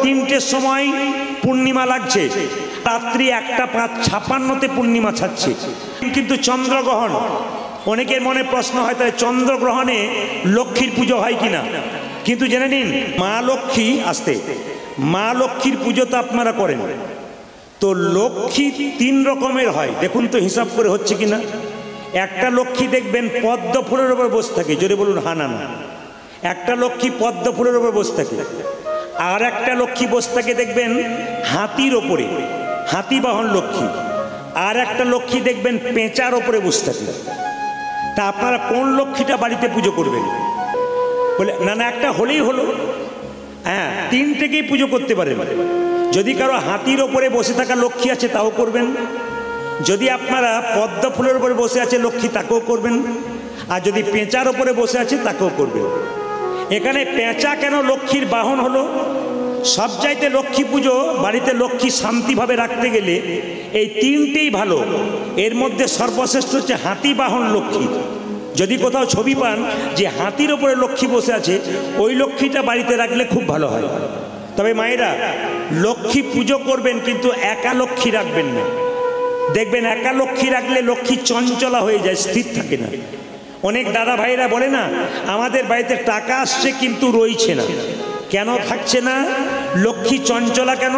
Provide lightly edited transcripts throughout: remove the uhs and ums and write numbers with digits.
3টের সময় পূর্ণিমা লাগছে, রাত্রি 1:56 পূর্ণিমা ছাড়ছে, কিন্তু চন্দ্রগ্রহণ। অনেকের মনে প্রশ্ন হয়, তাহলে চন্দ্রগ্রহণে লক্ষ্মীর পুজো হয় কিনা? কিন্তু জেনে নিন, মা লক্ষ্মী আসতে, মা লক্ষ্মীর পুজো তো আপনারা করেন, তো লক্ষ্মী 3 রকমের হয়। দেখুন তো হিসাব করে হচ্ছে কিনা। একটা লক্ষ্মী দেখবেন পদ্ম ফুলের উপর বসে থাকে, জোরে বলুন হা না না। একটা লক্ষ্মী পদ্ম ফুলের উপর বসে থাকে, আর একটা লক্ষ্মী বসে থাকে দেখবেন হাতির ওপরে, হাতি বাহন লক্ষ্মী। আর একটা লক্ষ্মী দেখবেন পেঁচার ওপরে বসে থাকে। তা আপনারা কোন লক্ষ্মীটা বাড়িতে পুজো করবেন? বলে না না, একটা হলেই হলো। হ্যাঁ, 3টেকেই পুজো করতে পারেন। যদি কারো হাতির ওপরে বসে থাকা লক্ষ্মী আছে তাও করবেন, যদি আপনারা পদ্ম ফুলের উপরে বসে আছে লক্ষ্মী তাকেও করবেন, আর যদি পেঁচার ওপরে বসে আছে তাকেও করবেন। এখানে পেঁচা কেন লক্ষ্মীর বাহন হলো? সবচাইতে লক্ষ্মী পুজো বাড়িতে লক্ষ্মী শান্তিভাবে রাখতে গেলে এই 3টেই ভালো। এর মধ্যে সর্বশ্রেষ্ঠ হচ্ছে হাতি বাহন লক্ষ্মী। যদি কোথাও ছবি পান যে হাতির ওপরে লক্ষ্মী বসে আছে, ওই লক্ষ্মীটা বাড়িতে রাখলে খুব ভালো হয়। তবে মায়েরা, লক্ষ্মী পুজো করবেন কিন্তু একা লক্ষ্মী রাখবেন না। দেখবেন একা লক্ষ্মী রাখলে লক্ষ্মী চঞ্চলা হয়ে যায়, স্থির থাকে না। অনেক দাদা ভাইরা বলে না, আমাদের বাড়িতে টাকা আসছে কিন্তু রইছে না। কেন থাকছে না? লক্ষ্মী চঞ্চলা কেন?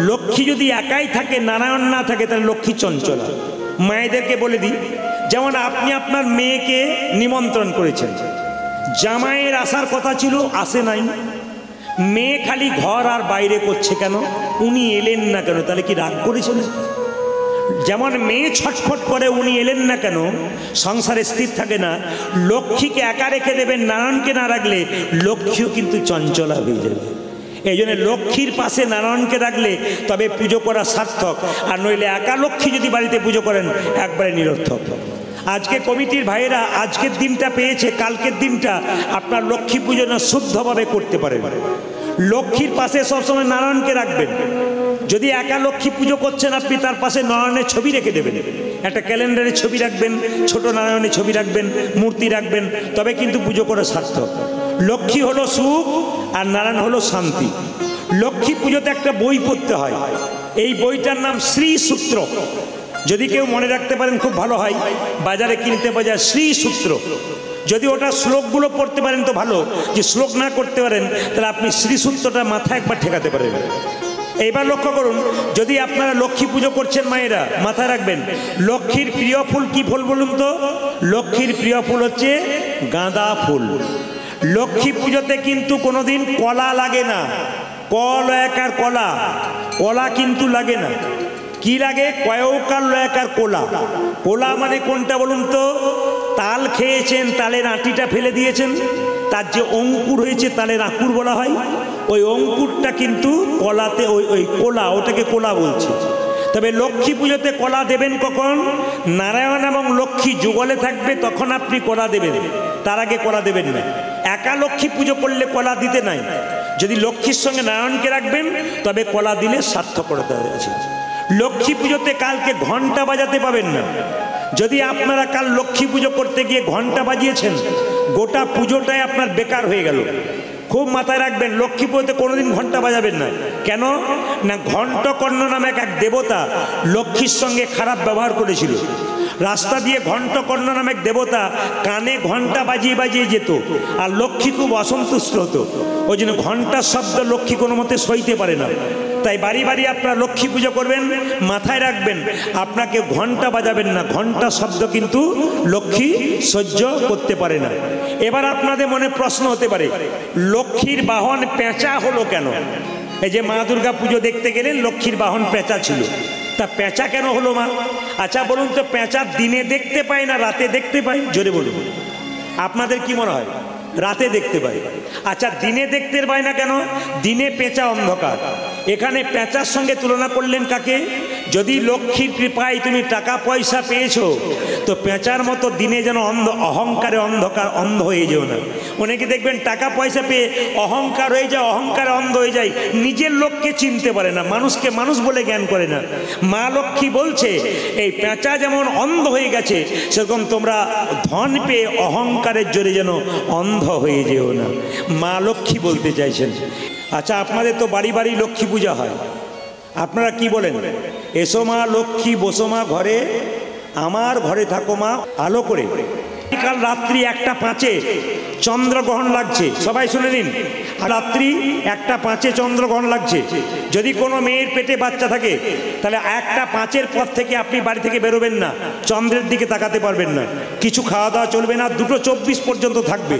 লক্ষ্মী যদি একাই থাকে, নারায়ণ না থাকে, তাহলে লক্ষ্মী চঞ্চলা। মায়েদেরকে বলে দিই, যেমন আপনি আপনার মেয়েকে নিমন্ত্রণ করেছেন, জামাইয়ের আসার কথা ছিল, আসে নাই। মেয়ে খালি ঘর আর বাইরে করছে কেন? উনি এলেন না কেন? তাহলে কি রাগ করেছেন? যেমন মেয়ে ছটফট করে উনি এলেন না কেন, সংসারে স্থির থাকে না। লক্ষ্মীকে একা রেখে দেবেন, নারায়ণকে না রাখলে লক্ষ্মীও কিন্তু চঞ্চলা হয়ে যাবে। এই জন্য লক্ষ্মীর পাশে নারায়ণকে রাখলে তবে পুজো করা সার্থক, আর নইলে একা লক্ষ্মী যদি বাড়িতে পুজো করেন একবারে নিরর্থক। আজকে কমিটির ভাইয়েরা আজকের দিনটা পেয়েছে, কালকের দিনটা আপনার লক্ষ্মী পুজো না শুদ্ধভাবে করতে পারেন। লক্ষ্মীর পাশে সবসময় নারায়ণকে রাখবেন। যদি একা লক্ষ্মী পুজো করছেন, আপনি তার পাশে নারায়ণের ছবি রেখে দেবেন, একটা ক্যালেন্ডারে ছবি রাখবেন, ছোট নারায়ণের ছবি রাখবেন, মূর্তি রাখবেন, তবে কিন্তু পুজো করা সার্থক। লক্ষ্মী হলো সুখ আর নারায়ণ হলো শান্তি। লক্ষ্মী পুজোতে একটা বই পড়তে হয়, এই বইটার নাম শ্রী সূত্র। যদি কেউ মনে রাখতে পারেন খুব ভালো হয়, বাজারে কিনতে পাওয়া যায় শ্রী সূত্র। যদি ওটা শ্লোকগুলো পড়তে পারেন তো ভালো, যে শ্লোক না করতে পারেন তাহলে আপনি শ্রী সূত্রটা মাথায় একবার ঠেকাতে পারেন। এইবার লক্ষ্য করুন, যদি আপনারা লক্ষ্মী পুজো করছেন মায়েরা, মাথায় রাখবেন লক্ষ্মীর প্রিয় ফুল কি ফুল বলুন তো? লক্ষ্মীর প্রিয় ফুল হচ্ছে গাঁদা ফুল। লক্ষ্মী পুজোতে কিন্তু কোনোদিন কলা লাগে না, কলয়াকার কলা, কলা কিন্তু লাগে না। কি লাগে? কয়কার লয়াকার কোলা। কোলা মানে কোনটা বলুন তো? তাল খেয়েছেন, তালের আঁটিটা ফেলে দিয়েছেন, তার যে অঙ্কুর হয়েছে তালের আঁকুর বলা হয়, ওই অঙ্কুরটা কিন্তু কলাতে, ওই কোলা, ওটাকে কোলা বলছে। তবে লক্ষ্মী পুজোতে কলা দেবেন কখন? নারায়ণ এবং লক্ষ্মী যুগলে থাকবে তখন আপনি কলা দেবেন, তার আগে কলা দেবেন না। একা লক্ষ্মী পুজো করলে কলা দিতে নাই। যদি লক্ষ্মীর সঙ্গে নারায়ণকে রাখবেন তবে কলা দিলে সার্থকতা আছে। লক্ষ্মী পুজোতে কালকে ঘন্টা বাজাতে পাবেন না। যদি আপনারা কাল লক্ষ্মী পুজো করতে গিয়ে ঘন্টা বাজিয়েছেন, গোটা পুজোটাই আপনার বেকার হয়ে গেল। খুব মাথায় রাখবেন, লক্ষ্মী পুজোতে কোনোদিন ঘন্টা বাজাবেন না। কেন না? ঘণ্টকর্ণ নামে এক দেবতা লক্ষ্মীর সঙ্গে খারাপ ব্যবহার করেছিল। রাস্তা দিয়ে ঘণ্টকর্ণ নামে এক দেবতা কানে ঘন্টা বাজিয়ে বাজিয়ে যেত, আর লক্ষ্মী খুব অসন্তুষ্ট হতো। ওই জন্য ঘন্টার শব্দ লক্ষ্মী কোনো মতে সইতে পারে না। তাই বাড়ি বাড়ি আপনারা লক্ষ্মী পুজো করবেন, মাথায় রাখবেন আপনাকে ঘন্টা বাজাবেন না, ঘন্টা শব্দ কিন্তু লক্ষ্মী সহ্য করতে পারে না। এবার আপনাদের মনে প্রশ্ন হতে পারে, লক্ষ্মীর বাহন পেঁচা হলো কেন? এই যে মা দুর্গা পুজো দেখতে গেলেন, লক্ষ্মীর বাহন পেঁচা ছিল, তা পেঁচা কেন হলো মা? আচ্ছা বলুন তো, পেঁচা দিনে দেখতে পায় না রাতে দেখতে পায়? জোরে বলুন, আপনাদের কি মনে হয়? রাতে দেখতে পায়। আচ্ছা দিনে দেখতে পায় না কেন? দিনে পেঁচা অন্ধকার। এখানে পেঁচার সঙ্গে তুলনা করলেন কাকে? যদি লক্ষ্মীর কৃপায় তুমি টাকা পয়সা পেয়েছো, তো পেঁচার মতো দিনে যেন অহংকারে অন্ধকার অন্ধ হয়ে যেও না। অনেকে দেখবেন টাকা পয়সা পেয়ে অহংকার হয়ে যায়, অহংকারে অন্ধ হয়ে যায়, নিজের লোককে চিনতে পারে না, মানুষকে মানুষ বলে জ্ঞান করে না। মা লক্ষ্মী বলছে এই পেঁচা যেমন অন্ধ হয়ে গেছে, সেরকম তোমরা ধন পেয়ে অহংকারের জোরে যেন অন্ধ হয়ে যেও না। মা লক্ষ্মী বলতে চাইছেন। আচ্ছা, আপনাদের তো বাড়ি বাড়ি লক্ষ্মী পূজা হয়, আপনারা কি বলেন? এসো মা লক্ষ্মী বসো মা ঘরে, আমার ঘরে থাকো মা আলো করে। কাল রাত্রি 1:05 চন্দ্রগ্রহণ লাগছে, সবাই শুনে নিন। রাত্রি 1:05 চন্দ্রগ্রহণ লাগছে। যদি কোনো মেয়ের পেটে বাচ্চা থাকে তাহলে 1:05 পর থেকে আপনি বাড়ি থেকে বেরোবেন না, চন্দ্রের দিকে তাকাতে পারবেন না, কিছু খাওয়া দাওয়া চলবে না, 2:24 পর্যন্ত থাকবে।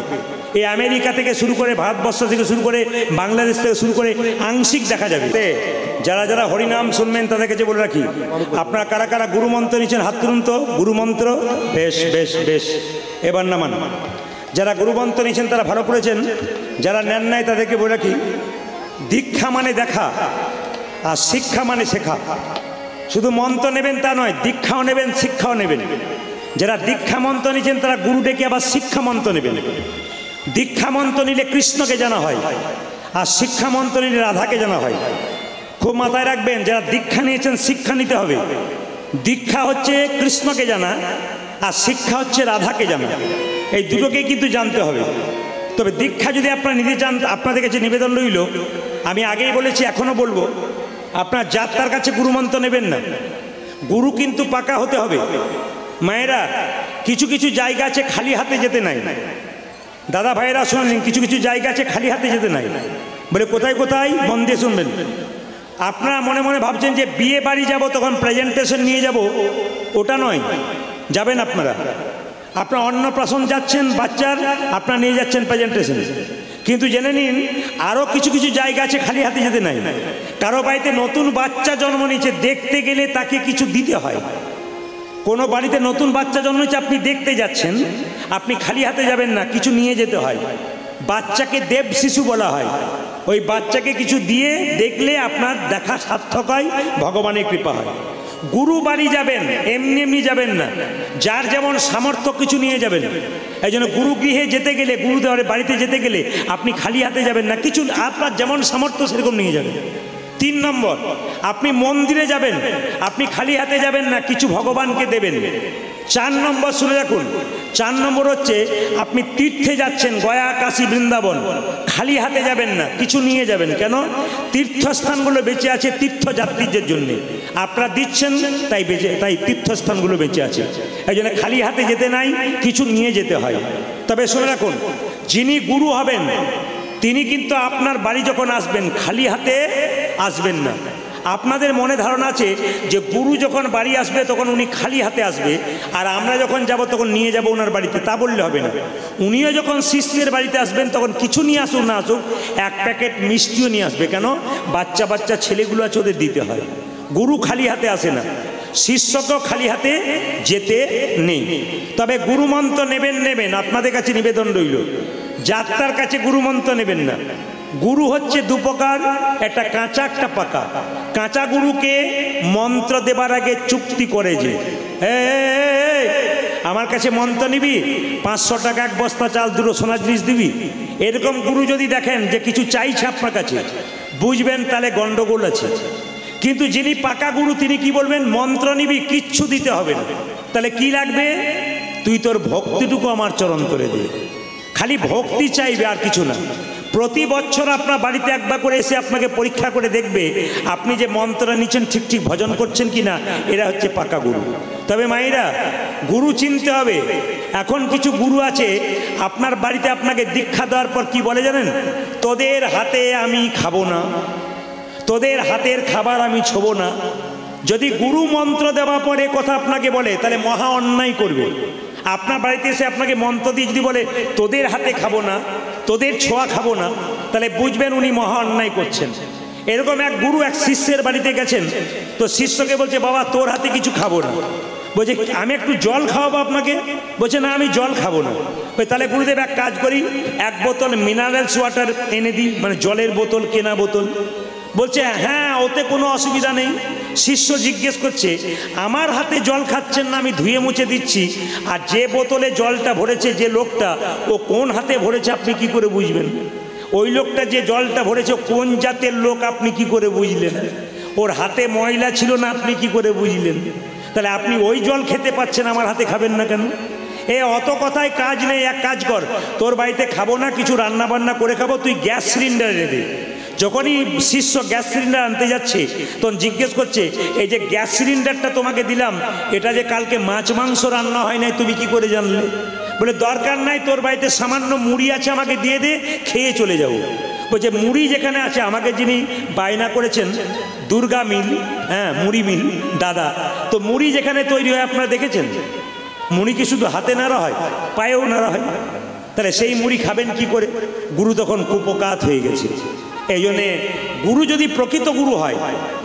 এই আমেরিকা থেকে শুরু করে, ভারতবর্ষ থেকে শুরু করে, বাংলাদেশ থেকে শুরু করে আংশিক দেখা যাবে। যারা যারা হরিনাম শুনবেন তাদের কাছে বলে রাখি, আপনারা কারা কারা গুরুমন্ত্র নিচ্ছেন হাত তুলুন তো। গুরুমন্ত্র, বেশ বেশ বেশ, এবার নামান। যারা গুরুমন্ত্র নিচ্ছেন তারা ভালো করেছেন, যারা নেন নাই তাদেরকে বলে রাখি, দীক্ষা মানে দেখা আর শিক্ষা মানে শেখা। শুধু মন্ত্র নেবেন তা নয়, দীক্ষাও নেবেন শিক্ষাও নেবেন। যারা দীক্ষা মন্ত্র নিচ্ছেন তারা গুরু ডেকে আবার শিক্ষা মন্ত্র নেবেন। দীক্ষা মন্ত্র নিলে কৃষ্ণকে জানা হয়, আর শিক্ষা মন্ত্র নিলে রাধাকে জানা হয়। খুব মাথায় রাখবেন, যারা দীক্ষা নিয়েছেন শিক্ষা নিতে হবে। দীক্ষা হচ্ছে কৃষ্ণকে জানা, আর শিক্ষা হচ্ছে রাধাকে জানা। এই দুটোকে কিন্তু জানতে হবে। তবে দীক্ষা যদি আপনারা নিতে চান, আপনাদের কাছে নিবেদন রইল, আমি আগেই বলেছি এখনও বলবো, আপনার যাত্রার কাছে গুরুমন্ত্র নেবেন না। গুরু কিন্তু পাকা হতে হবে। মায়েরা, কিছু কিছু জায়গা আছে খালি হাতে যেতে নাই। দাদা ভাইয়েরা শুনেন, কিছু কিছু জায়গা আছে খালি হাতে যেতে নাই। বলে কোথায় কোথায়? মন দিয়ে শুনবেন। আপনারা মনে মনে ভাবছেন যে বিয়ে বাড়ি যাব তখন প্রেজেন্টেশন নিয়ে যাব, ওটা নয়। যাবেন আপনারা অন্নপ্রাশন যাচ্ছেন বাচ্চার, আপনারা নিয়ে যাচ্ছেন প্রেজেন্টেশন। কিন্তু জেনে নিন, আরও কিছু কিছু জায়গা আছে খালি হাতে যেতে নাই। কারো বাড়িতে নতুন বাচ্চা জন্ম নিয়েছে, দেখতে গেলে তাকে কিছু দিতে হয়। কোনো বাড়িতে নতুন বাচ্চা জন্ম নিয়েছে, আপনি দেখতে যাচ্ছেন, আপনি খালি হাতে যাবেন না, কিছু নিয়ে যেতে হয়। বাচ্চাকে দেব শিশু বলা হয়। ওই বাচ্চাকে কিছু দিয়ে দেখলে আপনার দেখা সার্থক হয়, ভগবানের কৃপা হয়। গুরু বাড়ি যাবেন এমনি এমনি যাবেন না, যার যেমন সামর্থ্য কিছু নিয়ে যাবেন। এই জন্য গুরু গৃহে যেতে গেলে, গুরুদেবের বাড়িতে যেতে গেলে আপনি খালি হাতে যাবেন না, কিছু আপনার যেমন সামর্থ্য সেরকম নিয়ে যাবেন। 3 নম্বর, আপনি মন্দিরে যাবেন, আপনি খালি হাতে যাবেন না, কিছু ভগবানকে দেবেন। 4 নম্বর শুনে রাখুন, 4 নম্বর হচ্ছে আপনি তীর্থে যাচ্ছেন, গয়া কাশী বৃন্দাবন, খালি হাতে যাবেন না, কিছু নিয়ে যাবেন। কেন? তীর্থস্থানগুলো বেঁচে আছে তীর্থযাত্রীদের জন্য, আপনারা দিচ্ছেন তাই তীর্থস্থানগুলো বেঁচে আছে। এই জন্য খালি হাতে যেতে নাই, কিছু নিয়ে যেতে হয়। তবে শুনে রাখুন, যিনি গুরু হবেন তিনি কিন্তু আপনার বাড়ি যখন আসবেন খালি হাতে আসবেন না। আপনাদের মনে ধারণা আছে যে গুরু যখন বাড়ি আসবে তখন উনি খালি হাতে আসবে, আর আমরা যখন যাব তখন নিয়ে যাব ওনার বাড়িতে, তা বললে হবে না। উনিও যখন শিষ্যের বাড়িতে আসবেন তখন কিছু নিয়ে আসুক না আসুক, 1 প্যাকেট মিষ্টিও নিয়ে আসবে। কেন? বাচ্চা বাচ্চা ছেলেগুলো আছে, ওদের দিতে হয়। গুরু খালি হাতে আসে না, শিষ্যকেও খালি হাতে যেতে নেই। তবে গুরুমন্ত্র নেবেন, আপনাদের কাছে নিবেদন রইল, যাত্রার কাছে গুরুমন্ত্র নেবেন না। গুরু হচ্ছে 2 প্রকার, একটা কাঁচা একটা পাকা। কাঁচা গুরুকে মন্ত্র দেবার আগে চুক্তি করে যে, আমার কাছে মন্ত্র নিবি, 500 টাকা 1 বস্তা চাল, 2 সোনার জিনিস দিবি, এরকম গুরু যদি দেখেন যে কিছু চাইছে আপনার কাছে, বুঝবেন তাহলে গন্ডগোল আছে। কিন্তু যিনি পাকা গুরু তিনি কি বলবেন? মন্ত্র নিবি, কিচ্ছু দিতে হবে না। তাহলে কি লাগবে? তুই তোর ভক্তিটুকু আমার চরণ করে দে। খালি ভক্তি চাইবে, আর কিছু না। প্রতি বছর আপনার বাড়িতে একবার করে এসে আপনাকে পরীক্ষা করে দেখবে আপনি যে মন্ত্র নিচ্ছেন ঠিক ঠিক ভজন করছেন কিনা। এরা হচ্ছে পাকা গুরু। তবে মায়েরা, গুরু চিনতে হবে। এখন কিছু গুরু আছে আপনার বাড়িতে আপনাকে দীক্ষা দেওয়ার পর কি বলে জানেন? তোদের হাতে আমি খাবো না, তোদের হাতের খাবার আমি ছোবো না। যদি গুরু মন্ত্র দেওয়ার পরে কথা আপনাকে বলে তাহলে মহা অন্যায় করবে। আপনার বাড়িতে এসে আপনাকে মন্ত্র দিয়ে যদি বলে তোদের হাতে খাবো না, তোদের ছোঁয়া খাবো না, তাহলে বুঝবেন উনি মহা অন্যায় করছেন। এরকম এক গুরু এক শিষ্যের বাড়িতে গেছেন, তো শিষ্যকে বলছে বাবা তোর হাতে কিছু খাবো না। বলছে আমি একটু জল খাওয়াবো আপনাকে? বলছে না আমি জল খাবো না। তাহলে গুরুদেব এক কাজ করি, 1 বোতল মিনারেলস ওয়াটার এনে দিই, মানে জলের বোতল, কেনা বোতল। বলছে হ্যাঁ ওতে কোনো অসুবিধা নেই। শিষ্য জিজ্ঞেস করছে আমার হাতে জল খাচ্ছেন না, আমি ধুয়ে মুছে দিচ্ছি, আর যে বোতলে জলটা ভরেছে যে লোকটা, ও কোন হাতে ভরেছে আপনি কি করে বুঝবেন? ওই লোকটা যে জলটা ভরেছে কোন জাতের লোক আপনি কি করে বুঝলেন? ওর হাতে ময়লা ছিল না আপনি কি করে বুঝলেন? তাহলে আপনি ওই জল খেতে পাচ্ছেন, আমার হাতে খাবেন না কেন? অত কথায় কাজ নেই। এক কাজ কর, তোর বাড়িতে খাবো না, কিছু রান্না বান্না করে খাবো, তুই গ্যাস সিলিন্ডারে দে। যখনই শিষ্য গ্যাস সিলিন্ডার আনতে যাচ্ছে তখন জিজ্ঞেস করছে, এই যে গ্যাস সিলিন্ডারটা তোমাকে দিলাম, এটা যে কালকে মাছ মাংস রান্না হয় নাই, তুমি কি করে জানলে? বলে দরকার নাই, তোর বাড়িতে সামান্য মুড়ি আছে, আমাকে দিয়ে দে, খেয়ে চলে যাবো। বলছে মুড়ি যেখানে আছে, আমাকে যিনি বায়না করেছেন দুর্গা মিল, হ্যাঁ মুড়ি মিল দাদা, তো মুড়ি যেখানে তৈরি হয় আপনারা দেখেছেন, মুড়ি কি শুধু হাতে নাড়া হয়, পায়েও নাড়া হয়? তাহলে সেই মুড়ি খাবেন কি করে? গুরু তখন কুপকাত হয়ে গেছে। এই জন্যে গুরু যদি প্রকৃত গুরু হয়,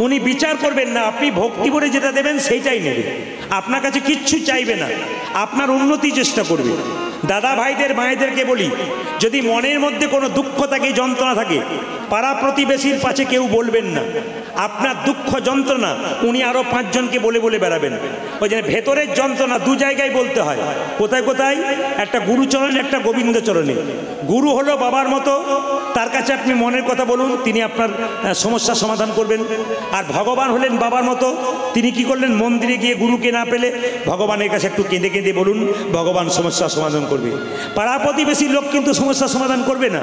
উনি বিচার করবেন না, আপনি ভক্তি করে যেটা দেবেন সেইটাই নেবে, আপনার কাছে কিচ্ছু চাইবে না, আপনার উন্নতি চেষ্টা করবে। দাদা ভাইদের মায়েদেরকে বলি, যদি মনের মধ্যে কোনো দুঃখ থাকে, যন্ত্রণা থাকে, পাড়া প্রতিবেশীর পাশে কেউ বলবেন না। আপনার দুঃখ যন্ত্রণা উনি আরও 5 জনকে বলে বলে বেড়াবেন। ওই জন্য ভেতরের যন্ত্রণা 2 জায়গায় বলতে হয়। কোথায় কোথায়? একটা গুরুচরণে, একটা গোবিন্দচরণে। গুরু হলো বাবার মতো, তার কাছে আপনি মনের কথা বলুন, তিনি আপনার সমস্যার সমাধান করবেন। আর ভগবান হলেন বাবার মতো, তিনি কি করলেন? মন্দিরে গিয়ে গুরুকে না পেলে ভগবানের কাছে একটু কেঁদে কেঁদে বলুন, ভগবান সমস্যার সমাধান করবে। পাড়া প্রতিবেশীর লোক কিন্তু সমস্যার সমাধান করবে না।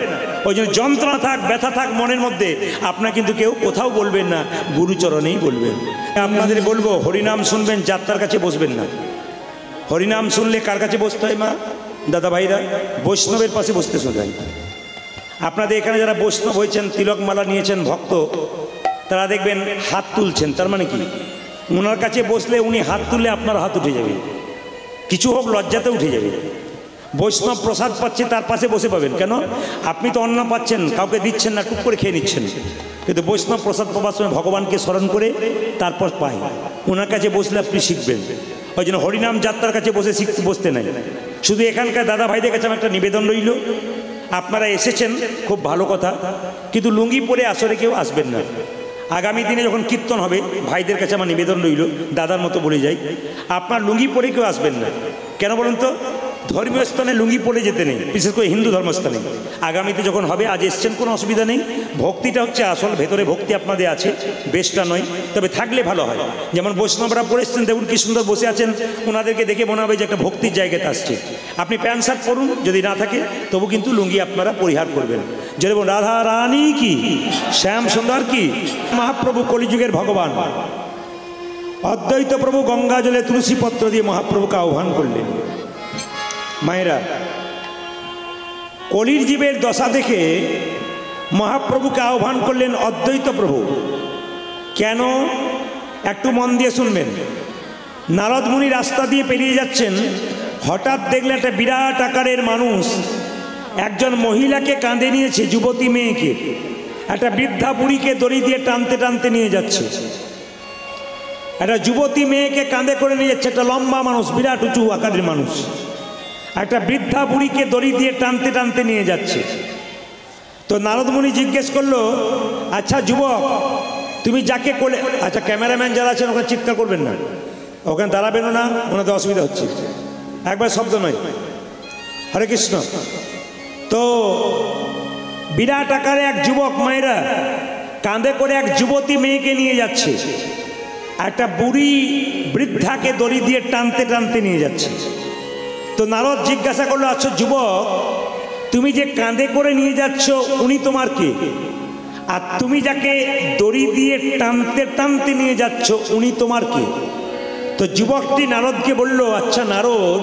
ওই জন্য যন্ত্রণা থাক, ব্যথা থাক মনের মধ্যে, আপনার কিন্তু কেউ কোথাও বলবেন না, গুরুচরণেই বলবেন। আপনাদের বলবো, হরিনাম শুনবেন, যাত্রার কাছে বসবেন না। হরিনাম শুনলে কার কাছে বসতে হয় মা, দাদা ভাইরা? বৈষ্ণবের পাশে বসতে শোনায়। আপনাদের এখানে যারা বৈষ্ণব হয়েছেন, তিলকমালা নিয়েছেন, ভক্ত, তারা দেখবেন হাত তুলছেন। তার মানে কি? ওনার কাছে বসলে উনি হাত তুললে আপনার হাত উঠে যাবে, কিছু হোক লজ্জাতে উঠে যাবে। বৈষ্ণব প্রসাদ পাচ্ছে, তার পাশে বসে পাবেন কেন? আপনি তো অন্ন পাচ্ছেন, কাউকে দিচ্ছেন না, টুক করে খেয়ে নিচ্ছেন। কিন্তু বৈষ্ণব প্রসাদ পাওয়ার সময় ভগবানকে স্মরণ করে তারপর পাই, ওনার কাছে বসলে আপনি শিখবেন। ওই জন্য হরিনাম যাত্রার কাছে বসে বসতে নাই। শুধু এখানকার দাদা ভাইদের কাছে আমার একটা নিবেদন রইল, আপনারা এসেছেন খুব ভালো কথা, কিন্তু লুঙ্গি পরে আসরে কেউ আসবেন না। আগামী দিনে যখন কীর্তন হবে, ভাইদের কাছে আমার নিবেদন রইল, দাদার মতো বলে যাই, আপনার লুঙ্গি পরে কেউ আসবেন না। কেন বলুন তো? ধর্মীয় স্থানে লুঙ্গি পরে যেতে নেই, বিশেষ করে হিন্দু ধর্মস্থানে। আগামীতে যখন হবে, আজ এসছেন কোনো অসুবিধা নেই। ভক্তিটা হচ্ছে আসল, ভেতরে ভক্তি আপনাদের আছে, বেশটা নয়, তবে থাকলে ভালো হয়। যেমন বৈষ্ণবরা পরে এসছেন, দেখুন কি সুন্দর বসে আছেন, ওনাদেরকে দেখে মনে হবে যে একটা ভক্তির জায়গাতে আসছে। আপনি প্যান্ট শার্ট পরুন, যদি না থাকে তবু কিন্তু লুঙ্গি আপনারা পরিহার করবেন। যেরকম রাধা রানী কি, শ্যাম সুন্দর কি, মহাপ্রভু কলিযুগের ভগবান অদ্বৈত প্রভু গঙ্গা জলে তুলসী পত্র দিয়ে মহাপ্রভুকে আহ্বান করলেন। মায়েরা, কলির জীবের দশা দেখে মহাপ্রভুকে আহ্বান করলেন অদ্বৈত প্রভু। কেন? একটু মন দিয়ে শুনবেন। নারদ মুনি রাস্তা দিয়ে পেরিয়ে যাচ্ছেন, হঠাৎ দেখলেন একটা বিরাট আকারের মানুষ একজন মহিলাকে কাঁধে নিয়েছে, যুবতী মেয়েকে, একটা বৃদ্ধা বুড়িকে দড়ি দিয়ে টানতে টানতে নিয়ে যাচ্ছে। একটা যুবতী মেয়েকে কাঁধে করে নিয়ে যাচ্ছে একটা লম্বা মানুষ, বিরাট উঁচু আকারের মানুষ, একটা বৃদ্ধা বুড়িকে দড়ি দিয়ে টানতে টানতে নিয়ে যাচ্ছে। তো নারদ মুনি জিজ্ঞেস করলো, আচ্ছা যুবক, তুমি যাকে কোলে, আচ্ছা ক্যামেরাম্যান যারা আছেন ওখানে চিৎকার করবেন না, ওখানে দাঁড়াবেনও না, ওনাদের অসুবিধা হচ্ছে, একবার শব্দ নয়। হরে কৃষ্ণ। তো বিরাট আকারে এক যুবক, মায়েরা, কাঁধে করে এক যুবতী মেয়েকে নিয়ে যাচ্ছে, একটা বুড়ি বৃদ্ধাকে দড়ি দিয়ে টানতে টানতে নিয়ে যাচ্ছে। তো নারদ জিজ্ঞাসা করলো, আচ্ছা যুবক, তুমি যে কাঁধে করে নিয়ে যাচ্ছ উনি তোমার কে? আর তুমি যাকে দড়ি দিয়ে টানতে টানতে নিয়ে যাচ্ছ উনি তোমার কে? তো যুবকটি নারদকে বলল, আচ্ছা নারদ,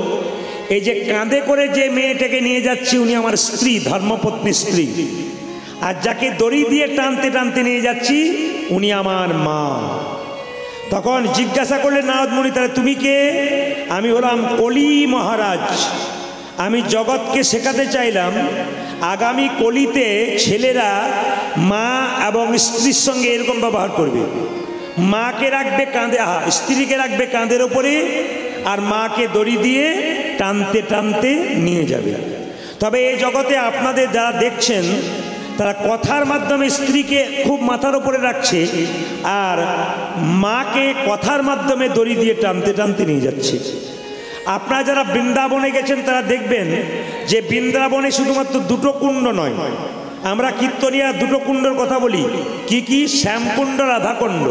এই যে কাঁধে করে যে মেয়েটাকে নিয়ে যাচ্ছি উনি আমার স্ত্রী, ধর্মপত্নী স্ত্রী, আর যাকে দড়ি দিয়ে টানতে টানতে নিয়ে যাচ্ছি উনি আমার মা। তখন জিজ্ঞাসা করলেন নারদ মুনি, তাহলে তুমি কে? আমি হলাম কলি মহারাজ। আমি জগৎকে শেখাতে চাইলাম আগামী কলিতে ছেলেরা মা এবং স্ত্রীর সঙ্গে এরকম ব্যবহার করবে। মাকে রাখবে কাঁধে, স্ত্রীকে রাখবে কাঁধের ওপরে, আর মাকে দড়ি দিয়ে টানতে টানতে নিয়ে যাবে। তবে এই জগতে আপনাদের যারা দেখছেন তারা কথার মাধ্যমে স্ত্রীকে খুব মাথার উপরে রাখছে, আর মাকে কথার মাধ্যমে দড়ি দিয়ে টানতে টানতে নিয়ে যাচ্ছে। আপনারা যারা বৃন্দাবনে গেছেন তারা দেখবেন যে বৃন্দাবনে শুধুমাত্র 2টো কুণ্ড নয়, আমরা কীর্তনিয়া দুটো কুণ্ডর কথা বলি, কি কি? শ্যামকুণ্ড, রাধাকুণ্ড।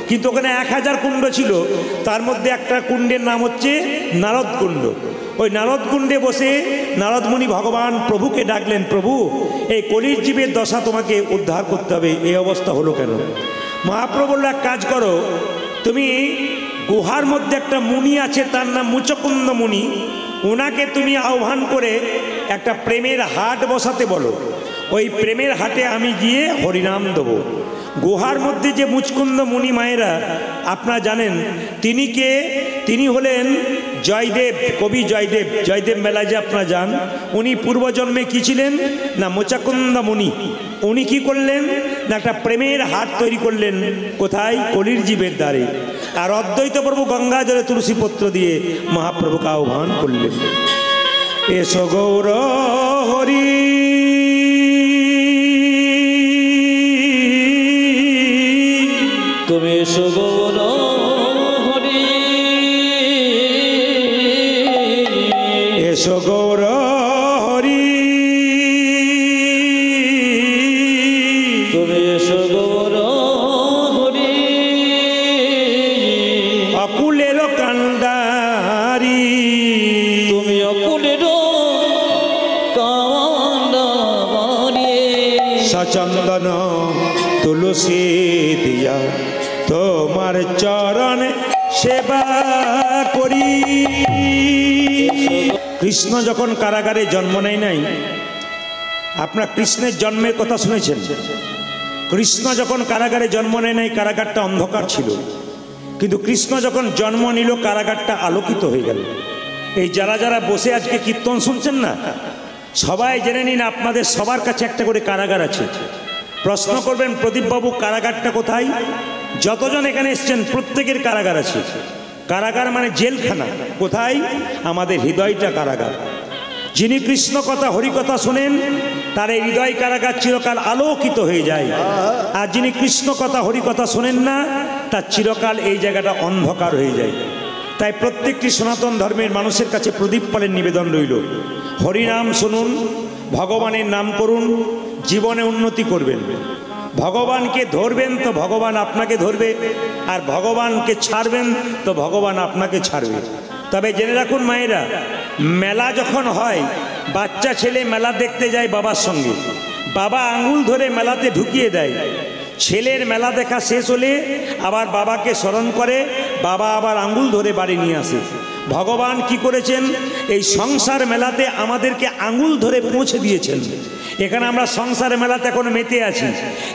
কিন্তু ওখানে 1000 কুণ্ড ছিল, তার মধ্যে একটা কুণ্ডের নাম হচ্ছে নারদ কুণ্ড। ওই নারদ কুণ্ডে বসে নারদমুনি ভগবান প্রভুকে ডাকলেন, প্রভু এই কলির জীবের দশা তোমাকে উদ্ধার করতে হবে, এই অবস্থা হলো কেন? মহাপ্রভু বলল, এক কাজ করো, তুমি গুহার মধ্যে একটা মুনি আছে, তার নাম মুচকুন্দ মুনি, ওনাকে তুমি আহ্বান করে একটা প্রেমের হাট বসাতে বলো। ওই প্রেমের হাটে আমি গিয়ে হরিনাম দেবো। গুহার মধ্যে যে মুচকুন্দ মুনি মায়েরা আপনারা জানেন, তিনি কে? তিনি হলেন জয়দেব, কবি জয়দেব। জয়দেব মেলায় যে আপনারা যান, উনি পূর্বজন্মে কি ছিলেন না মুচকুন্দ মুনি। উনি কি করলেন না একটা প্রেমের হাট তৈরি করলেন। কোথায়? কলির জীবের দ্বারে। আর অদ্বৈত প্রভু গঙ্গা জলে তুলসীপত্র দিয়ে মহাপ্রভুকে আহ্বান করলেন, এসো গৌর হরি তুমি এসো গৌর হরি, এসো গৌর হরি, তুমি এসো গৌর হরি, অকুলের কান্ডারি, তুমি অকুলের কান্ডারি, সচন্দন তুলসী দিয়া তোমার চরণ সেবা করি। কৃষ্ণ যখন কারাগারে জন্ম নেয় নাই, আপনারা কৃষ্ণের জন্মের কথা শুনেছেন। কৃষ্ণ যখন কারাগারে জন্ম নেয় নাই, কারাগারটা অন্ধকার ছিল, কিন্তু কৃষ্ণ যখন জন্ম নিল কারাগারটা আলোকিত হয়ে গেল। এই যারা যারা বসে আজকে কীর্তন শুনছেন না, সবাই জেনে নিন আপনাদের সবার কাছে একটা করে কারাগার আছে। প্রশ্ন করবেন, প্রদীপবাবু কারাগারটা কোথায়? যতজন এখানে এসছেন প্রত্যেকের কারাগার আছে। কারাগার মানে জেলখানা। কোথায়? আমাদের হৃদয়টা কারাগার। যিনি কৃষ্ণ কথা হরিকথা শোনেন, তার এই হৃদয় কারাগার চিরকাল আলোকিত হয়ে যায়। আর যিনি কৃষ্ণ কথা হরিকথা শোনেন না, তার চিরকাল এই জায়গাটা অন্ধকার হয়ে যায়। তাই প্রত্যেকটি সনাতন ধর্মের মানুষের কাছে প্রদীপ পালের নিবেদন রইল, হরিনাম শুনুন, ভগবানের নাম করুন, জীবনে উন্নতি করবেন। ভগবানকে ধরবেন তো ভগবান আপনাকে ধরবে, আর ভগবানকে ছাড়বেন তো ভগবান আপনাকে ছাড়বে। তবে জেনে রাখুন মায়েরা, মেলা যখন হয়, বাচ্চা ছেলে মেলা দেখতে যায় বাবার সঙ্গে, বাবা আঙুল ধরে মেলাতে ঢুকিয়ে দেয়। ছেলের মেলা দেখা শেষ হলে আবার বাবাকে স্মরণ করে, বাবা আবার আঙুল ধরে বাড়ি নিয়ে আসে। ভগবান কি করেছেন? এই সংসার মেলাতে আমাদেরকে আঙুল ধরে পৌঁছে দিয়েছেন। এখানে আমরা সংসার মেলাতে এখন মেতে আছি,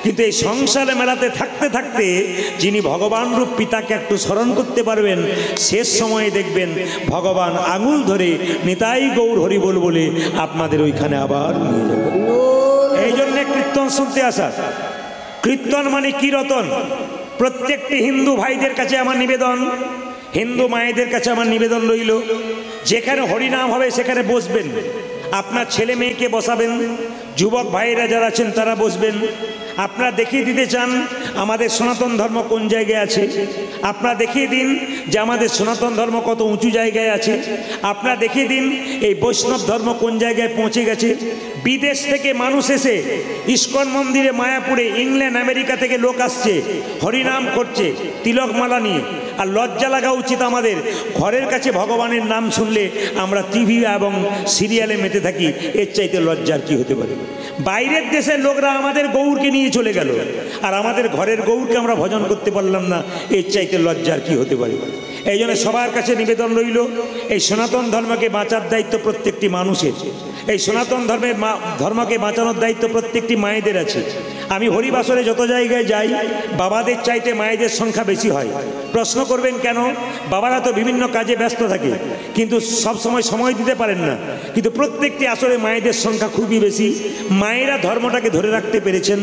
কিন্তু এই সংসার মেলাতে থাকতে থাকতে যিনি ভগবান রূপ পিতাকে একটু স্মরণ করতে পারবেন, শেষ সময়ে দেখবেন ভগবান আঙুল ধরে নিতাই গৌর হরি বল বলে আপনাদের ওইখানে আবার নিয়ে যাবেন। এই জন্যে কীর্তন শুনতে আসা। কীর্তন মানে কীর্তন। প্রত্যেকটি হিন্দু ভাইদের কাছে আমার নিবেদন, হিন্দু মায়েদের কাছে আমার নিবেদন রইল, যেখানে হরিনাম হবে সেখানে বসবেন। আপনার ছেলে মেয়েকে বসাবেন, যুবক ভাইয়েরা যারা আছেন তারা বসবেন। আপনারা দেখিয়ে দিতে চান আমাদের সনাতন ধর্ম কোন জায়গায় আছে, আপনারা দেখিয়ে দিন যে আমাদের সনাতন ধর্ম কত উঁচু জায়গায় আছে, আপনারা দেখিয়ে দিন এই বৈষ্ণব ধর্ম কোন জায়গায় পৌঁছে গেছে। বিদেশ থেকে মানুষ এসে ইস্কন মন্দিরে মায়াপুরে, ইংল্যান্ড আমেরিকা থেকে লোক আসছে, হরিনাম করছে তিলকমালা নিয়ে। আর লজ্জা লাগা উচিত আমাদের, ঘরের কাছে ভগবানের নাম শুনলে আমরা টিভি এবং সিরিয়ালে মেতে থাকি, এর চাইতে লজ্জার কি হতে পারে? বাইরের দেশের লোকরা আমাদের গৌরকে নিয়ে চলে গেল, আর আমাদের ঘরের গৌরকে আমরা ভজন করতে পারলাম না, এর চাইতে লজ্জার কি হতে পারে? এই জন্য সবার কাছে নিবেদন রইল, এই সনাতন ধর্মকে বাঁচার দায়িত্ব প্রত্যেকটি মানুষের। এই সনাতন ধর্মকে বাঁচানোর দায়িত্ব প্রত্যেকটি মায়েদের আছে। আমি হরিবাসরে যত জায়গায় যাই, বাবাদের চাইতে মায়েদের সংখ্যা বেশি হয়। প্রশ্ন করবেন কেন? বাবারা তো বিভিন্ন কাজে ব্যস্ত থাকে, কিন্তু সব সময় দিতে পারেন না, কিন্তু প্রত্যেকটি আসরে মায়েদের সংখ্যা খুবই বেশি। মায়েরা ধর্মটাকে ধরে রাখতে পেরেছেন,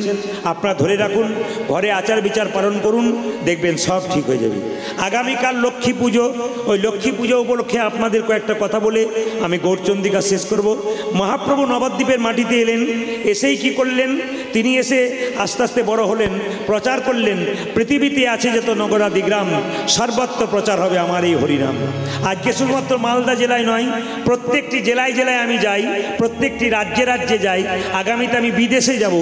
আপনারা ধরে রাখুন, ঘরে আচার বিচার পালন করুন, দেখবেন সব ঠিক হয়ে যাবে। আগামীকাল লক্ষ্মী পুজো, ওই লক্ষ্মী পুজো উপলক্ষে আপনাদের কয়েকটা কথা বলে আমি গৌরচন্দ্রিকা শেষ করব। মহাপ্রভু নবদ্বীপের মাটিতে এলেন, এসেই কি করলেন? তিনি এসে আস্তে আস্তে বড় হলেন, প্রচার করলেন, পৃথিবীতে আছে যত নগরাদি গ্রাম সর্বত্র প্রচার হবে আমার এই হরিনাম। আজকে শুধুমাত্র মালদা জেলায় নয়, প্রত্যেকটি জেলায় জেলায় আমি যাই, প্রত্যেকটি রাজ্যে রাজ্যে যাই, আগামীতে আমি বিদেশে যাব।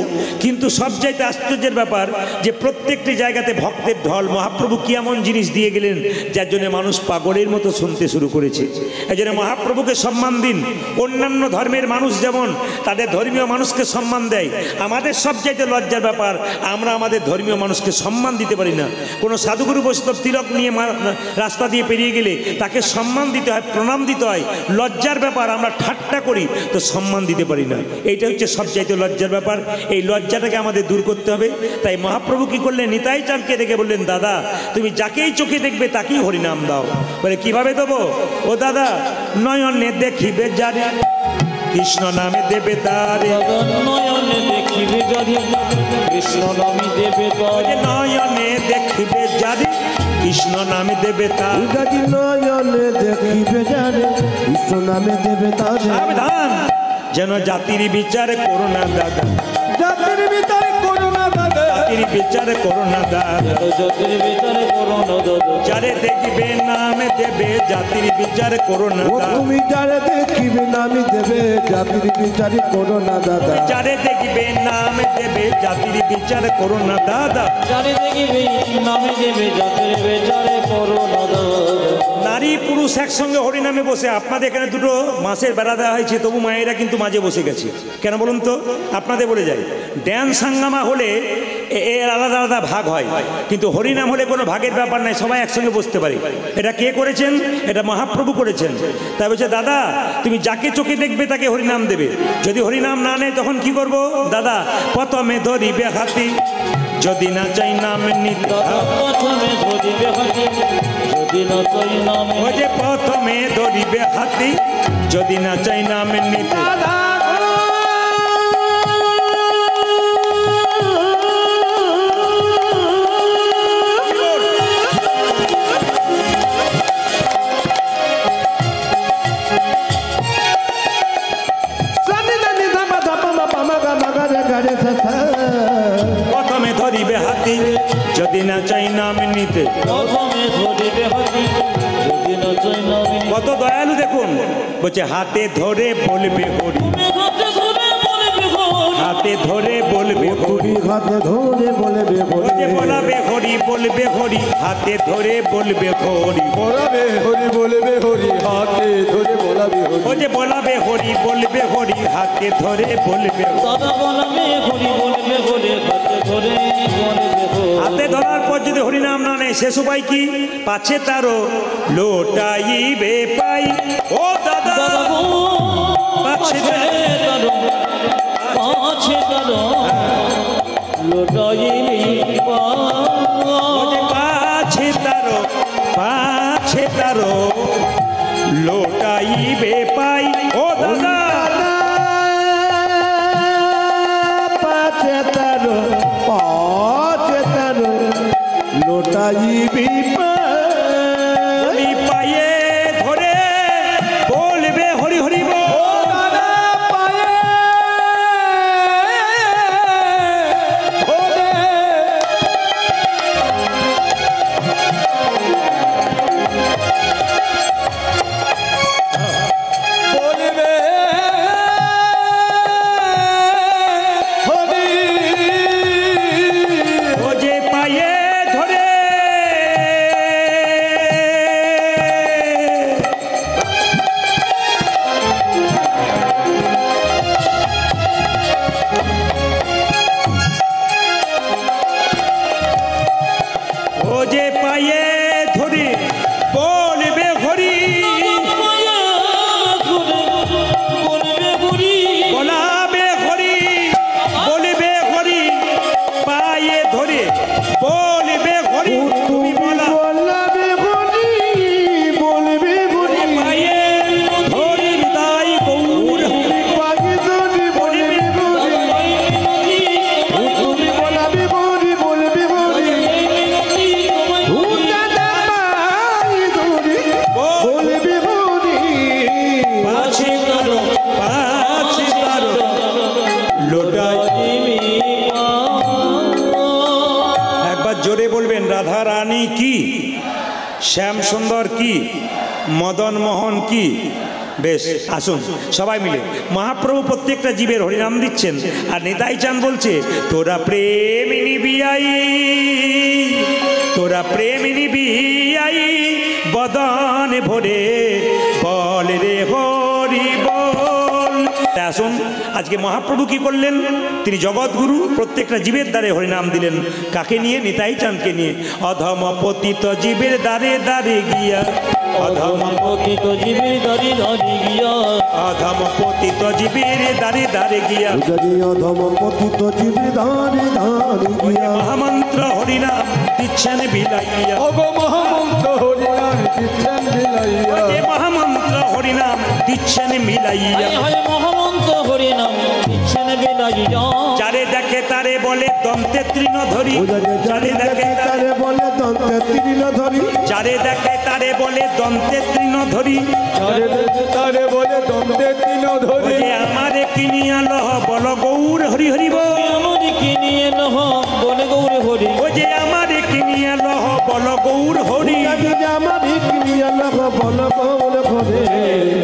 কিন্তু সবচাইতে আশ্চর্যের ব্যাপার যে প্রত্যেকটি জায়গাতে ভক্তের ঢল। মহাপ্রভু কি এমন জিনিস দিয়ে গেলেন যার জন্য মানুষ পাগলের মতো শুনতে শুরু করেছে। এই জন্য মহাপ্রভুকে সম্মান দিন। অন্যান্য ধর্মের মানুষ যেমন তাদের ধর্মীয় মানুষকে সম্মান দেয়, আমাদের সবচাইতে লজ্জার ব্যাপার আমরা আমাদের ধর্মীয় মানুষকে সম্মান দিতে পারি না। কোনো সাধুগুরু বৈষ্ণব তিলক নিয়ে রাস্তা দিয়ে পেরিয়ে গেলে তাকে সম্মান দিতে হয়, প্রণাম দিতে হয়। লজ্জার ব্যাপার, আমরা ঠাট্টা করি তো সম্মান দিতে পারি না। এইটা হচ্ছে সবচাইতে লজ্জার ব্যাপার। এই লজ্জাটাকে আমাদের দূর করতে হবে। তাই মহাপ্রভু কি করলেন, নিতাই চাঁদকে দেখে বললেন, দাদা তুমি যাকেই চোখে দেখবে তাকেই হরিনাম দাও। বলে কিভাবে দেবো? ও দাদা, নয়নে দেখিবে যারে কৃষ্ণ নামে দেবে তারে। নয়নে দেখিবে যারে কৃষ্ণ নামে দেবে তারে। নয়নে দেখিবে যারে কৃষ্ণ নামে দেবে তারে। নয়নে দেখিবে যারে কৃষ্ণ নামে দেবে তারে। সাবধান যেন জাতির বিচার করো না দাদা, জাতির বিচার করো না দাদা, জাতির বিচার করো না দাদা। জাতির বিচার করো না দাদা। যারে দেখবে নামে দেবে জাতির বিচার করো না ও দাদা। তুমি যারে দেখিবে নামি দেবে জাতির বিচার করো না দাদা। যারে দেখবে নামে দেবে জাতির বিচার করো না দাদা। যারে দেখিবে নামে দেবে জাতির বিচার করো না দাদা। নারী পুরুষ একসঙ্গে হরিনামে বসে, আপনাদের এখানে দুটো মাসের বেড়া দেওয়া হয়েছে, তবু মায়েরা কিন্তু মাঝে বসে গেছে কেন বলুন তো? আপনাদের বলে যাই, ড্যান্স হাঙ্গামা হলে এর আলাদা আলাদা ভাগ হয়, কিন্তু হরিনাম হলে কোনো ভাগের ব্যাপার নাই, সবাই একসঙ্গে বসতে পারে। এটা কে করেছেন? এটা মহাপ্রভু করেছেন। তাই বলছে, দাদা তুমি যাকে চোখে দেখবে তাকে হরিনাম দেবে। যদি হরিনাম না নেয় তখন কি করব? দাদা প্রথমে ধরিবে হাতি, যদি না চাই নাম নিতে। প্রথমে ধরিবে হাতি, যদি না চাই নামে। ও যে প্রথমে ধরিবে হাতি, যদি না চাই নাম নিতে। প্রথমে ধরিবে হাতি, যদি না চাই নাম নিতে। প্রথমে ধরিবে হাতি, যদি না চাই নামে। কত দয়ালু দেখুন, বলছে হাতে ধরে বলবে হরি, হাতে ধরে বলবে হরি, হাতে ধরে বলবে ওকে বলাবে হরি, বলবে হরি, হাতে ধরে বলবে হরি। বলাবে হরি বলবে হরি হাতে ধরে বলাবে হরি। ও যে বলাবে হরি, বলবে হরি, হাতে ধরে বলবে হরি। দাদা বলবে হরি বলবে হরি, হাতে ধরে বলবে হরি। হাতে ধরার পর যদি হরিনাম না নেয় শেষ উপায় কি? পাছে তারও লোটাইবে পাই। ও দাদা দাদা গো, পাছে তারো, পাছে তারো, লোটাইলি পাছে তারো, পাছে তারো লোটাইবে পাই। ও দাদা পাঁচে তারো লোটাইবি হরি পায়ে ধরে বলবে হরি হরি বল। ও যে পায়ে ধরে ও যে পায়ে ধরে বলবে হরি, বলাবে হরি, বলবে হরি, পায়ে ধরে বলবে হরি। তুমি বলা বলাবে হরি বলবে হরি পায়ে ধরি তাই গৌর পাখি ধরি বলবে হরি তুমি বলাবে হরি বলবে হরি হুদা জোরে বলবেন রাধা রানী কি, শ্যাম সুন্দর কি, মদন মোহন কি। বেশ, আসুন সবাই মিলে। মহাপ্রভু প্রত্যেকটা জীবের হরিনাম দিচ্ছেন, আর নিতাই চাঁদ বলছে তোরা প্রেম নিবিয়াই, তোরা প্রেম নিবিয়াই বদনে ভরে বল রে হরি বল। আসুন, আজকে মহাপ্রভু কি করলেন, তিনি জগৎগুরু, প্রত্যেকটা জীবের দ্বারে হরিনাম দিলেন। কাকে নিয়ে? নিতাই চাঁদকে নিয়ে। অধম পতিত জীবের দ্বারে দ্বারে গিয়া, অধম পতিত জীবের দ্বারে দ্বারে গিয়া, অধম পতিত জীবের দ্বারে দ্বারে গিয়া, যদি অধম পতিত জীবের দ্বারে দ্বারে গিয়া মহামন্ত্র হরিনাম দিচ্ছেন বিলাইয়া, মহামন্ত্র হরিনাম দিচ্ছেন বিলাইয়া, যে মহামন্ত্র হরিনাম দিচ্ছেন মিলাইয়া। হয় মহামন্ত্র হরিনাম দিচ্ছেন বিলাইয়া। যারে দেখে তারে বলে দন্তে তৃণ ধরি, যারে দেখে তারে, তারে বলে দন্তে তৃণ ধরি, যারে দেখে তারে বলে দন্তে তৃণ ধরি, যারে দেখে তারে বলে দন্তে তৃণ ধরি, যে আমারে কিনিয়া লহ বল গৌর হরি হরি বল, আমারে কিনিয়ে নহ বলে গৌর হরি, ও যে আমারে কিনিয়া লহ বল গৌর হরি। যদি আমার কিনিয়া লহ বল গৌর হরি,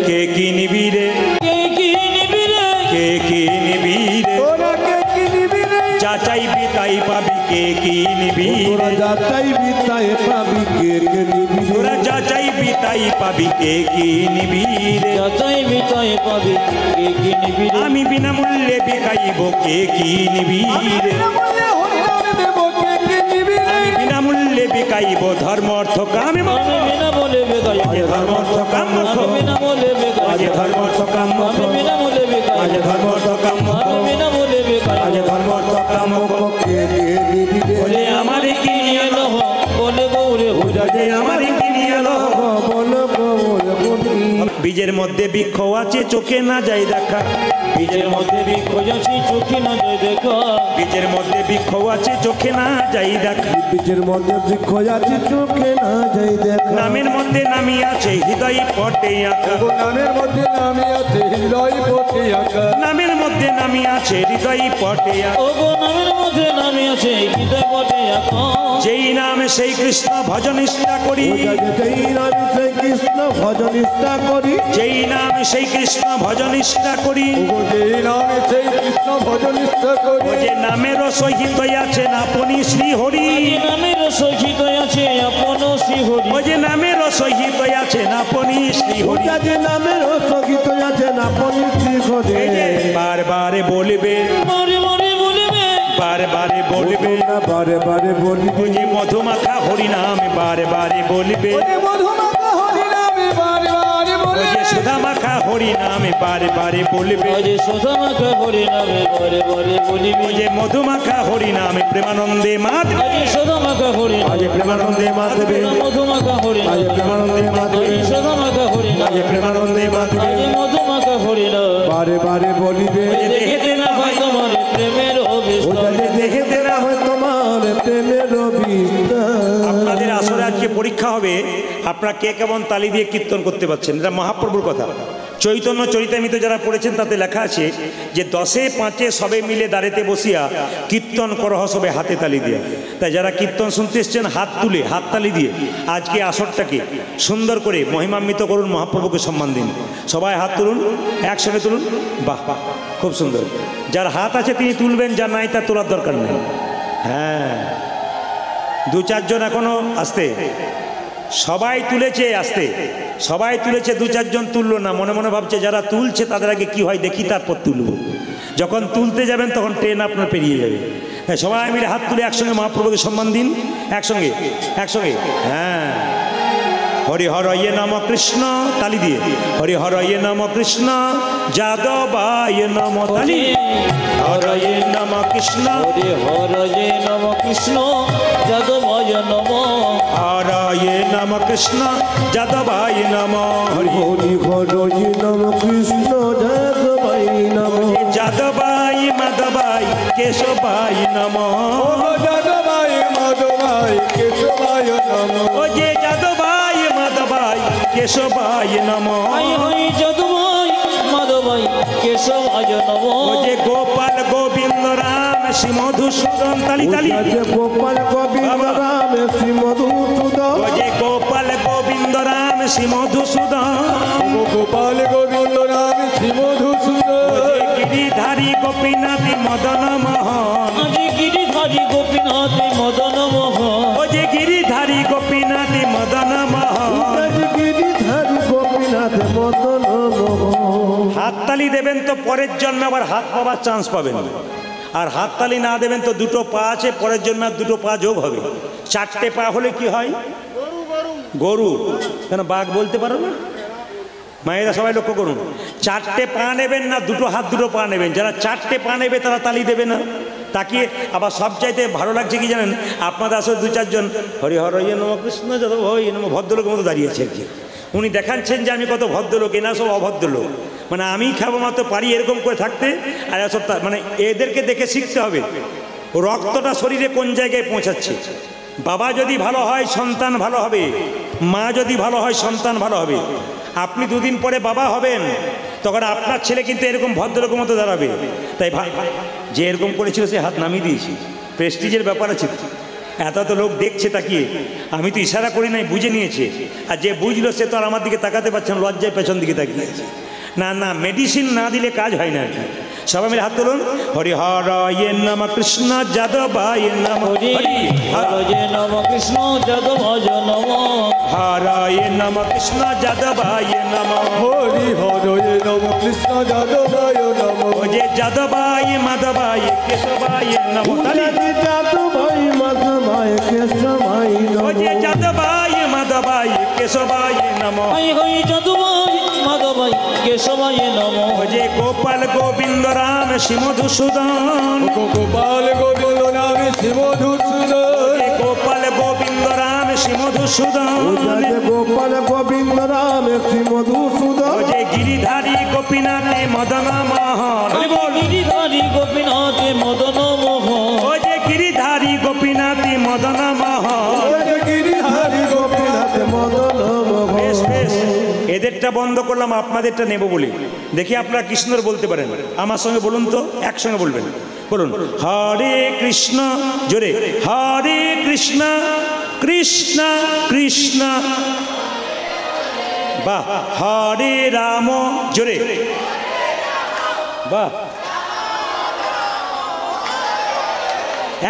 কে কিনবি রে, কে কিনিবি রে, কে কিনবি রে, তোরা কে কিনিবি রে, যা চাইবি তাই পাবি, কে কিনবি তোরা রে, যা চাইবি তাই পাবি, কে নিবি রে। তোরা যা চাইবি তাই পাবি, কে কিনবি রে, যা চাইবি তাই পাবি, কে কিনিবি রে। আমি বিনামূল্যে বিকাইব, কে কিনবি রে, বিনামূল্যে হরিনাম দেব, কে কিনিবি রে, আমি বিনামূল্যে বিকাইব ধর্ম অর্থ কাম মোক্ষ, আমি বিনা বলে বেগাই, আজ ধর্ম অর্থ কাম মোক্ষ, আমি বিনা বলে বেগাই, আজ ধর্ম অর্থ কাম মোক্ষ, আমি বিনা বলে বেগাই, আজ ধর্ম অর্থ কাম মোক্ষ, আমি বিনা বলে বেগাই। আজ ধর্ম অর্থ কাম মোক্ষ। কে নিবি রে, বলে আমারে কিনিয়া লহ, বলে গৌরে হরি, যে আমারে কিনিয়া লহ। বল গৌর হরি। বীজের মধ্যে বৃক্ষ আছে চোখে না যাই দেখা, বীজের মধ্যে বৃক্ষ যাচ্ছি চোখে না যায় দেখা, বীজের মধ্যে বৃক্ষ আছে চোখে না যাই দেখা, বীজের মধ্যে বৃক্ষ আছে চোখে না যাই দেখা, নামের মধ্যে নামি আছে হৃদয় পটে আঁকা, নামের মধ্যে নামি আছে হৃদয় পথে আঁকা, নামের মধ্যে নামি আছে হৃদয় পটে আঁকা। ও গো নামের মধ্যে নামে আছে হৃদয় পটে আঁকা, যেই নামে সেই কৃষ্ণ ভজন নিষ্ঠা করি, যেই নামে সেই কৃষ্ণ ভজন নিষ্ঠা করি, যেই নামে সেই কৃষ্ণ ভজন নিষ্ঠা করি, যেই নামে সেই কৃষ্ণ ভজন নিষ্ঠা ও করি, যে নামের সহিত আছেন আপনি শ্রী হরি, এই নামের সহিত আছে আপন শ্রী হরি, ও যে নামের সহিত আছেন আপনি শ্রী হরি। যে নামের সহিত আছেন আপনি শ্রী হরি। এই যে বারবার বলবে, মরে মরে বলিবে, বারবারে বলবে, না বারে বারে বলি, ও যে মধুমাখা হরিনাম বারবারে বলবে, মধুমাতা হরিনামে বারে বারে ও বলে, যে সুধামাখা হরিনাম বারবারে বলবে, আজ সুধামাখা হরি নামে বরে বরে ও বলিবে, যে মধুমাখা হরিনাম প্রেমানন্দে মাত, আজ সুধামাখা হরি আজ প্রেমানন্দে মাতবে, মধুমাখা হরি আজ প্রেমানন্দে মাতবে, আজ সুধামাখা হরি আজ প্রেমানন্দে মাতবে, আজ মধুমাখা হরি বারে বারে বলিবে, দেখতে না হয় তোমার প্রেমের ও অভিষ্ট, যাতে দেখতে না হয় তোমার প্রেমের বিস্তার। আপনাদের আসরে আজকে পরীক্ষা হবে, আপনারা কে কেমন তালি দিয়ে কীর্তন করতে পারছেন। এটা মহাপ্রভুর কথা। চৈতন্য চরিতামৃত যারা পড়েছেন তাতে লেখা আছে যে 10-5 সবে মিলে দাঁড়েতে বসিয়া কীর্তন করহ সবে হাতে তালি দিয়া। তাই যারা কীর্তন শুনতে এসছেন হাত তুলে হাত তালি দিয়ে আজকে আসরটাকে সুন্দর করে মহিমান্বিত করুন, মহাপ্রভুকে সম্মান দিন। সবাই হাত তুলুন, একসঙ্গে তুলুন। বাহ, খুব সুন্দর। যার হাত আছে তিনি তুলবেন, যার নাই তার তোলার দরকার নেই। হ্যাঁ, 2-4 জন এখনো আসতে, সবাই তুলেছে আসতে, সবাই তুলেছে, 2-4 জন তুললো না। মনে মনে ভাবছে যারা তুলছে তাদের আগে কি হয় দেখি, তারপর তুলব। যখন তুলতে যাবেন তখন ট্রেন আপনার পেরিয়ে যাবে। হ্যাঁ, সবাই মিলে হাত তুলে একসঙ্গে মহাপ্রভুকে সম্মান দিন, একসঙ্গে একসঙ্গে। হ্যাঁ, হরি হর ইয়ে নম কৃষ্ণ, তালি দিয়ে হরি হর ইয়ে নম কৃষ্ণ, যাদবায় নম, তালি হর ইয়ে নম কৃষ্ণ, হরে হরে নম কৃষ্ণ যাদবায় নম, হর ইয়ে নম কৃষ্ণ, যাদবায় নম, হরি হরি হরি নম কৃষ্ণ যাদবাই নম, যাদবাই মাধবাই কেশবাই নম, যাদবাই মাধবাই কেশবায় নম, ও যে যাদবাই মাধবাই কেশবাই নম, আই হই যাদবাই মাধবাই কেশব যাদবায় নমঃ ও যে গোপাল গোবিন্দ রাম শ্রী মধুসূদন তালি তালি যে গোপাল গোবিন্দ রাম শ্রী মধুসূদন ও যে গোপাল গোবিন্দ রাম শ্রী মধুসূদন গোপাল গোবিন্দ রাম শ্রী ও মধুসূদন যে গিরিধারী গোপীনাথ মদন মোহন আজি গিরিধারী গোপীনাথ মদন মোহন ও যে গিরিধারী গোপীনাথ মদন মোহন গিরিধারী গোপীনাথ মদন মোহন। হাততালি দেবেন তো পরের জন্মে আবার হাত পাওয়ার চান্স পাবেন, আর হাততালি না দেবেন তো দুটো পা আছে, পরের জন্মে আর দুটো পা যোগ হবে। চারটে পা হলে কি হয়? গরু। কেন বাঘ বলতে পারো না? মায়েরা সবাই লক্ষ্য করুন, চারটে পা নেবেন না দুটো হাত দুটো পা নেবেন। যারা চারটে পা নেবে তারা তালি দেবে না। তাকিয়ে আবার সব চাইতে ভালো লাগছে কি জানেন, আপনাদের আসলে দু চারজন হরিহর ইয়ে নম কৃষ্ণ যাদব হই নম ভদ্রলোকের মতো দাঁড়িয়েছে আর কি। উনি দেখাচ্ছেন যে আমি কত ভদ্রলোক, এনা সব অভদ্রলোক। মানে আমি খাবো মাত্র পারি এরকম করে থাকতে, আর এসব মানে এদেরকে দেখে শিখতে হবে রক্তটা শরীরে কোন জায়গায় পৌঁছাচ্ছে। বাবা যদি ভালো হয় সন্তান ভালো হবে, মা যদি ভালো হয় সন্তান ভালো হবে। আপনি দুদিন পরে বাবা হবেন, তখন আপনার ছেলে কিন্তু এরকম ভদ্রলোকের মতো দাঁড়াবে। তাই যে এরকম করেছিল সে হাত নামিয়ে দিয়েছি, প্রেস্টিজের ব্যাপার আছে। এত তো লোক দেখছে তাকিয়ে, আমি তো ইশারা করি নাই, বুঝে নিয়েছে। আর যে বুঝলো সে তো আর আমার দিকে তাকাতে পারছে না, লজ্জায় পেছন দিকে তাকিয়েছে। না না, মেডিসিন না দিলে কাজ হয় না আর কি। সবাই মিলে হাত তুলুন। হরিহরায় নম কৃষ্ণ যাদবায় নম হরে নম কৃষ্ণ যাদবায় নমঃ হরায় নম কৃষ্ণ যাদবায় নম হরি হরয়ে নম কৃষ্ণ যাদবায় নম ও যে যাদবায় মাধবায় কেশবায় নম যাদবাই মাধবায় কেশবাই ও যে নমঃ। যাদবায় মাধবায় কেশবায় নম হই হই যাদবায় মাধবায় কেশবায় নমঃ ও যে গোপাল গোবিন্দ রাম শ্রী মধুসূদন গোপাল গোবিন্দ রাম শ্রী মধুসূদন গোপাল গোবিন্দ রাম শ্রী মধুসূদন যে গোপাল গোবিন্দ রাম শ্রী মধুসূদন ও যে গিরিধারী গোপীনাথ মদন মোহন গিরিধারী গোপীনাথ মদন মোহন ও যে গিরিধারী গোপীনাথ মদন মোহন গিরিধারী গোপীনাথ মদন বেশ মোহন। বেশ, এদেরটা বন্ধ করলাম, আপনাদেরটা নেব বলি। দেখি আপনারা কৃষ্ণর বলতে পারেন, আমার সঙ্গে বলুন তো, একসঙ্গে বলবেন। বলুন হরে কৃষ্ণ, জোরে হরে কৃষ্ণ কৃষ্ণ কৃষ্ণ, বাহ, হরে রাম, জোরে বাহ,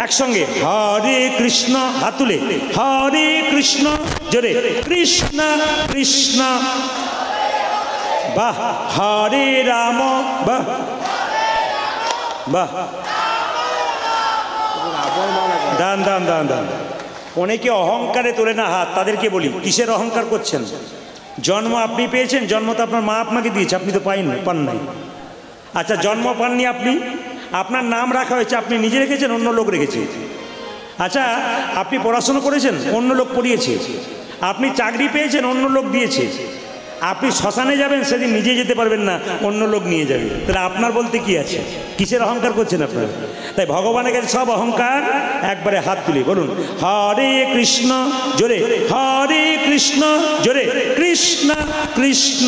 একসঙ্গে হরে কৃষ্ণ, হাত তুলে হরে কৃষ্ণ, জোরে কৃষ্ণ কৃষ্ণ, বাহ, হরে রাম, বাহ বাহ, দান দান দান দান। অনেকে অহংকারে তোলে না হাত, তাদেরকে বলি কিসের অহংকার করছেন? জন্ম আপনি পেয়েছেন, জন্ম তো আপনার মা আপনাকে দিয়েছে, আপনি তো পান নাই। আচ্ছা, জন্ম পাননি আপনি, আপনার নাম রাখা হয়েছে, আপনি নিজে রেখেছেন অন্য লোক রেখেছে। আচ্ছা, আপনি পড়াশোনা করেছেন, অন্য লোক পড়িয়েছে। আপনি চাকরি পেয়েছেন, অন্য লোক দিয়েছে। আপনি শ্মশানে যাবেন, সেদিন নিজে যেতে পারবেন না, অন্য লোক নিয়ে যাবে। তাহলে আপনার বলতে কি আছে? কিসের অহংকার করছেন আপনারা? তাই ভগবানের কাছে সব অহংকার একবারে হাত তুলে বলুন হরে কৃষ্ণ, জোরে হরে কৃষ্ণ, জোরে কৃষ্ণ কৃষ্ণ,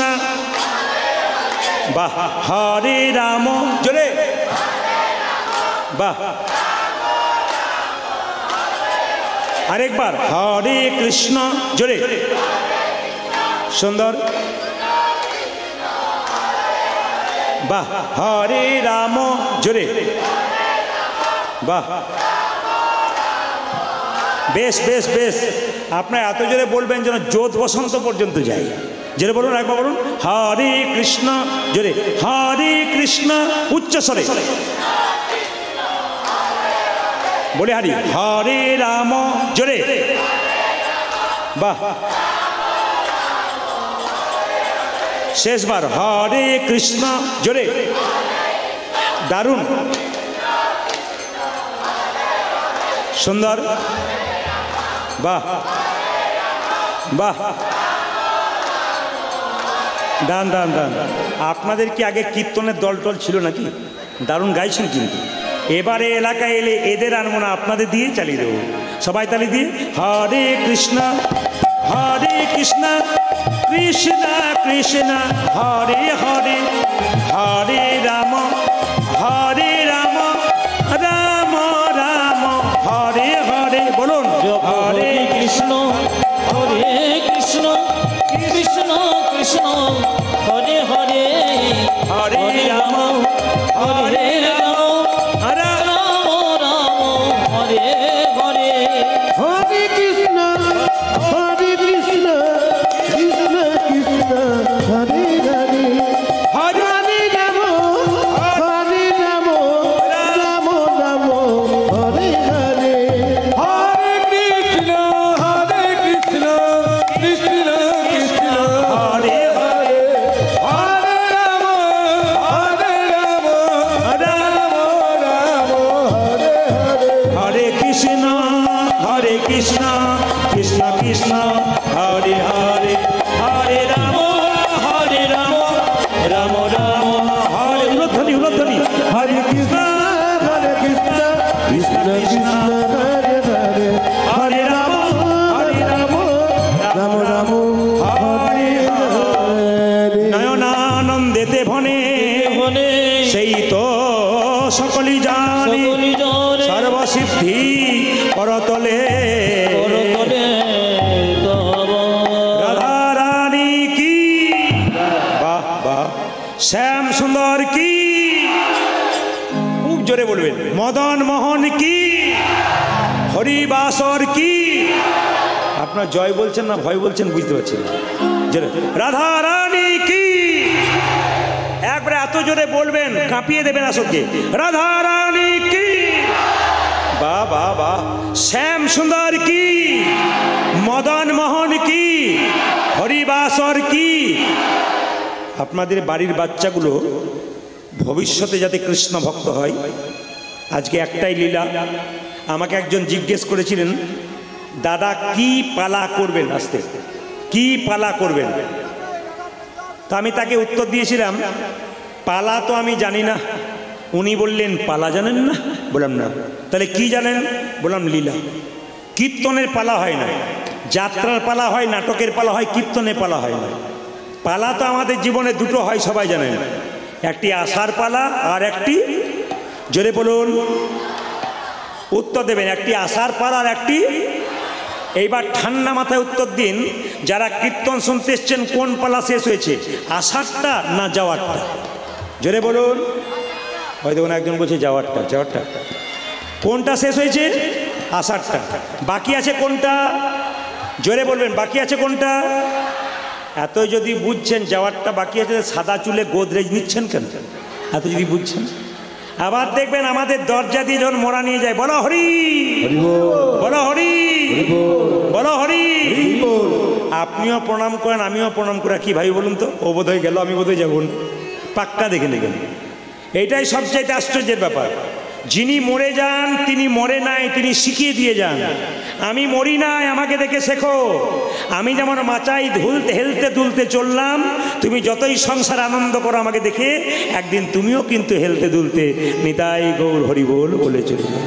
বাহ, হরে রাম, জোরে বাহ, আরেকবার হরে কৃষ্ণ, জোরে, সুন্দর, বাহ, হরে রাম, জোরে বাহ, বেশ বেশ বেশ। আপনার এত জোরে বলবেন যেন জোত বসন্ত পর্যন্ত যায়। জোরে বলুন, একবার বলুন হরে কৃষ্ণ, জোরে হরে কৃষ্ণ, উচ্চস্বরে বলে হারি হরে রাম, জোরে বাহ, শেষবার হরে কৃষ্ণ, জোরে, দারুণ, সুন্দর, বাহ বাহ, দান দান দান। আপনাদের কি আগে কীর্তনের দল টল ছিল নাকি? দারুণ গাইছেন কিন্তু। এবারে এলাকায় এলে এদের আনবো না, আপনাদের দিয়ে চালিয়ে দেবো। সবাই তালি দিয়ে হরে কৃষ্ণ, হরে কৃষ্ণ, কৃষ্ণ কৃষ্ণ হরে হরে হরে রাম রাম রাম হরে হরে। বলুন হরে কৃষ্ণ হরে কৃষ্ণ কৃষ্ণ কৃষ্ণ হরে হরে হরে রাম হরে রাম রাম রাম রাম হরে হরে। হরে কৃষ্ণ কৃষ্ণ কৃষ্ণ হরে হরে হরে হরে রাম রাম রাম হরে হরে হরে কৃষ্ণ কৃষ্ণ কৃষ্ণ হরে হরে হরে রাম রাম রাম হরে হরে। হরে কৃষ্ণ কৃষ্ণ কৃষ্ণ হরে হরে হরে রাম রাম রাম হরে। উলধ্বনি উলধ্বনি হরে কৃষ্ণ কৃষ্ণ কৃষ্ণ হরে হরে হরে রাম রাম রাম হরে হরে। নয়নানন্দেতে ভনে হরে সেই তো সকলই জানি সকলি জনে সর্বসিদ্ধি করতলে করতলে তব রাধা রানী কি বাহ বাহ শ্যাম সুন্দর কি খুব জোরে বলবেন মদন মোহন কি হরিবাসর কি। আপনার জয় বলছেন না ভয় বলছেন বুঝতে পারছেন না। জোরে রাধা রানী কি একবারে এত জোরে বলবেন কাঁপিয়ে দেবেন আসরকে। রাধা রানী কি বাহ বাহ বাহ শ্যাম সুন্দর কি মদন মোহন কি হরিবাসর কি। আপনাদের বাড়ির বাচ্চাগুলো ভবিষ্যতে যাতে কৃষ্ণ ভক্ত হয় আজকে একটাই লীলা। আমাকে একজন জিজ্ঞেস করেছিলেন দাদা কি পালা করবেন, আসতে কি পালা করবেন। তো আমি তাকে উত্তর দিয়েছিলাম পালা তো আমি জানি না। উনি বললেন পালা জানেন না? বললাম না। তাহলে কি জানেন? বললাম লীলা। কীর্তনের পালা হয় না, যাত্রার পালা হয়, নাটকের পালা হয়, কীর্তনের পালা হয় না। পালা তো আমাদের জীবনে দুটো হয়, সবাই জানেন, একটি আসার পালা আর একটি, জোরে বলুন, উত্তর দেবেন, একটি আসার পালা আর একটি। এইবার ঠান্ডা মাথায় উত্তর দিন, যারা কীর্তন শুনতে এসছেন কোন পালা শেষ হয়েছে, আসারটা না যাওয়ারটা? জোরে বলুন। হয়তো একজন বলছে যাওয়ারটা। যাওয়ারটা কোনটা শেষ হয়েছে? আসারটা। বাকি আছে কোনটা? জোরে বলবেন, বাকি আছে কোনটা? এত যদি বুঝছেন যাওয়ারটা বাকি আছে, সাদা চুলে গোদরেজ নিচ্ছেন কেন? এত যদি বুঝছেন। আবার দেখবেন আমাদের দরজা দিয়ে যখন মোড়া নিয়ে যায়, বলো হরি, বলো হরি, বলো হরি। আপনিও প্রণাম করেন, আমিও প্রণাম করে, কি ভাই বলুন তো? ও বোধহয় গেল, আমি বোধহয় যাবো না, পাক্কা দেখে নেবেন। এইটাই সবচাইতে আশ্চর্যের ব্যাপার। যিনি মরে যান তিনি মরে নাই, তিনি শিখিয়ে দিয়ে যান। আমি মরি নাই, আমাকে দেখে শেখো। আমি যেমন মাচাই ধুলতে হেলতে দুলতে চললাম, তুমি যতই সংসার আনন্দ করো আমাকে দেখে, একদিন তুমিও কিন্তু হেলতে দুলতে নিতাই গৌর হরি বল বলে চলবে।